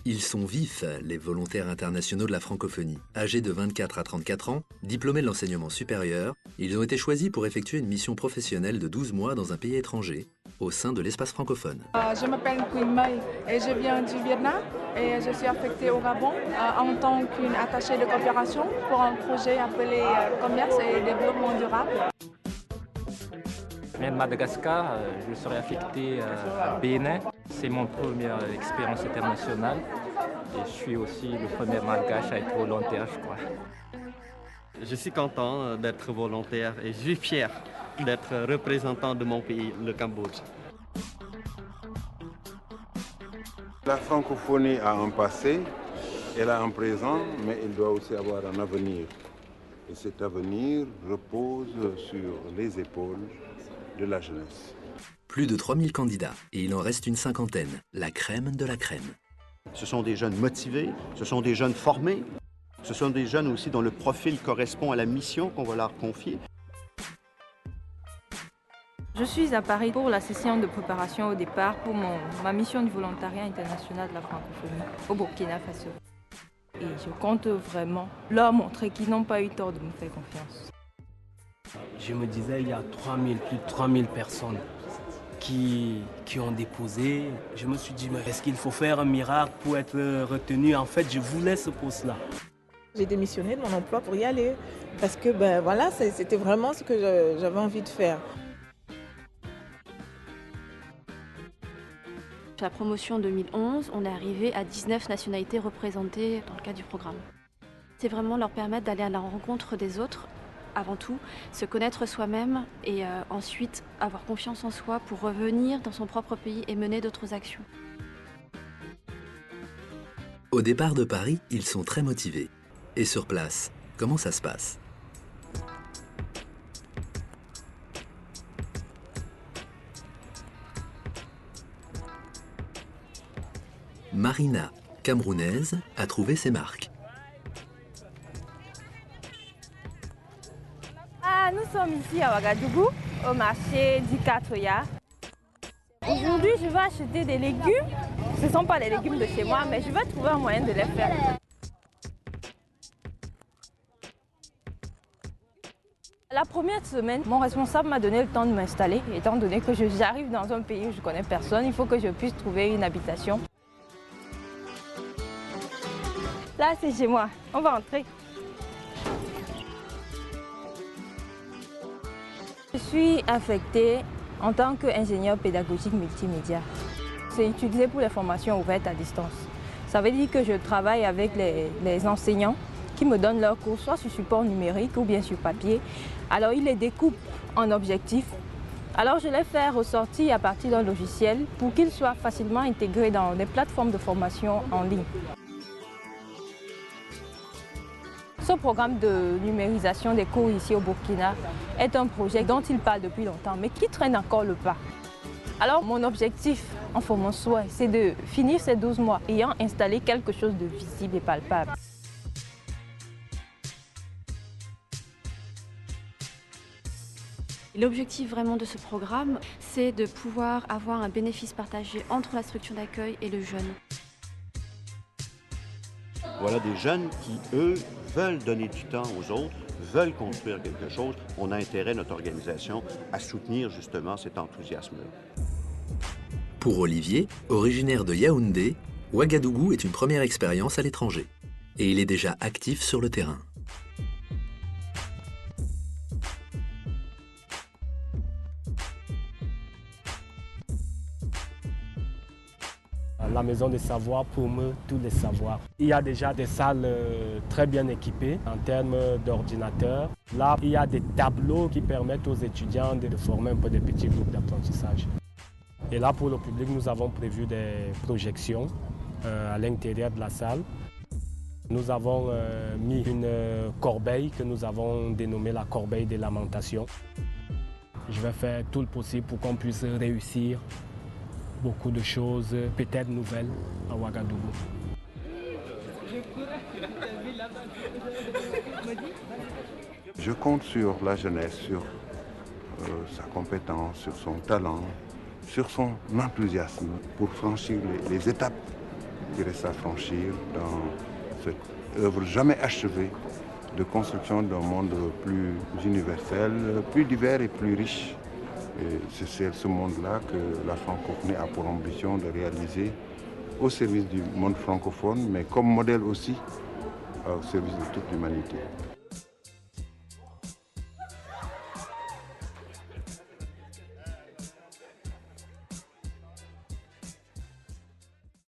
Ils sont vifs, les volontaires internationaux de la francophonie. Âgés de 24 à 34 ans, diplômés de l'enseignement supérieur, ils ont été choisis pour effectuer une mission professionnelle de 12 mois dans un pays étranger, au sein de l'espace francophone. Je m'appelle Queen Mai et je viens du Vietnam et je suis affectée au Gabon en tant qu'une attachée de coopération pour un projet appelé Commerce et Développement Durable. Je viens de Madagascar, je serai affecté à Bénin. C'est mon première expérience internationale et je suis aussi le premier malgache à être volontaire, je crois. Je suis content d'être volontaire et je suis fier d'être représentant de mon pays, le Cambodge. La francophonie a un passé, elle a un présent, mais elle doit aussi avoir un avenir. Et cet avenir repose sur les épaules de la jeunesse. Plus de 3000 candidats, et il en reste une cinquantaine, la crème de la crème. Ce sont des jeunes motivés, ce sont des jeunes formés, ce sont des jeunes aussi dont le profil correspond à la mission qu'on va leur confier. Je suis à Paris pour la session de préparation au départ pour ma mission du volontariat international de la francophonie au Burkina Faso. Et je compte vraiment leur montrer qu'ils n'ont pas eu tort de me faire confiance. Je me disais, il y a plus de 3000 personnes qui ont déposé. Je me suis dit, mais est-ce qu'il faut faire un miracle pour être retenu? En fait, je voulais ce poste-là. J'ai démissionné de mon emploi pour y aller parce que voilà, c'était vraiment ce que j'avais envie de faire. La promotion 2011, on est arrivé à 19 nationalités représentées dans le cadre du programme. C'est vraiment leur permettre d'aller à la rencontre des autres, avant tout, se connaître soi-même et ensuite avoir confiance en soi pour revenir dans son propre pays et mener d'autres actions. Au départ de Paris, ils sont très motivés. Et sur place, comment ça se passe ? Marina, camerounaise, a trouvé ses marques. Nous sommes ici à Ouagadougou, au marché d'Ikatoya. Aujourd'hui, je vais acheter des légumes. Ce ne sont pas les légumes de chez moi, mais je vais trouver un moyen de les faire. La première semaine, mon responsable m'a donné le temps de m'installer. Étant donné que j'arrive dans un pays où je ne connais personne, il faut que je puisse trouver une habitation. Là, c'est chez moi. On va entrer. Je suis affectée en tant qu'ingénieur pédagogique multimédia. C'est utilisé pour les formations ouvertes à distance. Ça veut dire que je travaille avec les enseignants qui me donnent leurs cours, soit sur support numérique ou bien sur papier. Alors, ils les découpent en objectifs. Alors, je les fais ressortir à partir d'un logiciel pour qu'ils soient facilement intégrés dans des plateformes de formation en ligne. Ce programme de numérisation des cours ici au Burkina est un projet dont il parle depuis longtemps, mais qui traîne encore le pas. Alors mon objectif, enfin mon souhait, c'est de finir ces 12 mois ayant installé quelque chose de visible et palpable. L'objectif vraiment de ce programme, c'est de pouvoir avoir un bénéfice partagé entre la structure d'accueil et le jeune. Voilà des jeunes qui, eux, veulent donner du temps aux autres, veulent construire quelque chose. On a intérêt, notre organisation, à soutenir justement cet enthousiasme-là. Pour Olivier, originaire de Yaoundé, Ouagadougou est une première expérience à l'étranger. Et il est déjà actif sur le terrain. La maison des savoirs promeut tous les savoirs. Il y a déjà des salles très bien équipées en termes d'ordinateurs. Là, il y a des tableaux qui permettent aux étudiants de former un peu des petits groupes d'apprentissage. Et là, pour le public, nous avons prévu des projections à l'intérieur de la salle. Nous avons mis une corbeille que nous avons dénommée la corbeille des lamentations. Je vais faire tout le possible pour qu'on puisse réussir beaucoup de choses, peut-être nouvelles, à Ouagadougou. Je compte sur la jeunesse, sur sa compétence, sur son talent, sur son enthousiasme pour franchir les étapes qui restent à franchir dans cette œuvre jamais achevée de construction d'un monde plus universel, plus divers et plus riche. Et c'est ce monde-là que la francophonie a pour ambition de réaliser au service du monde francophone, mais comme modèle aussi au service de toute l'humanité.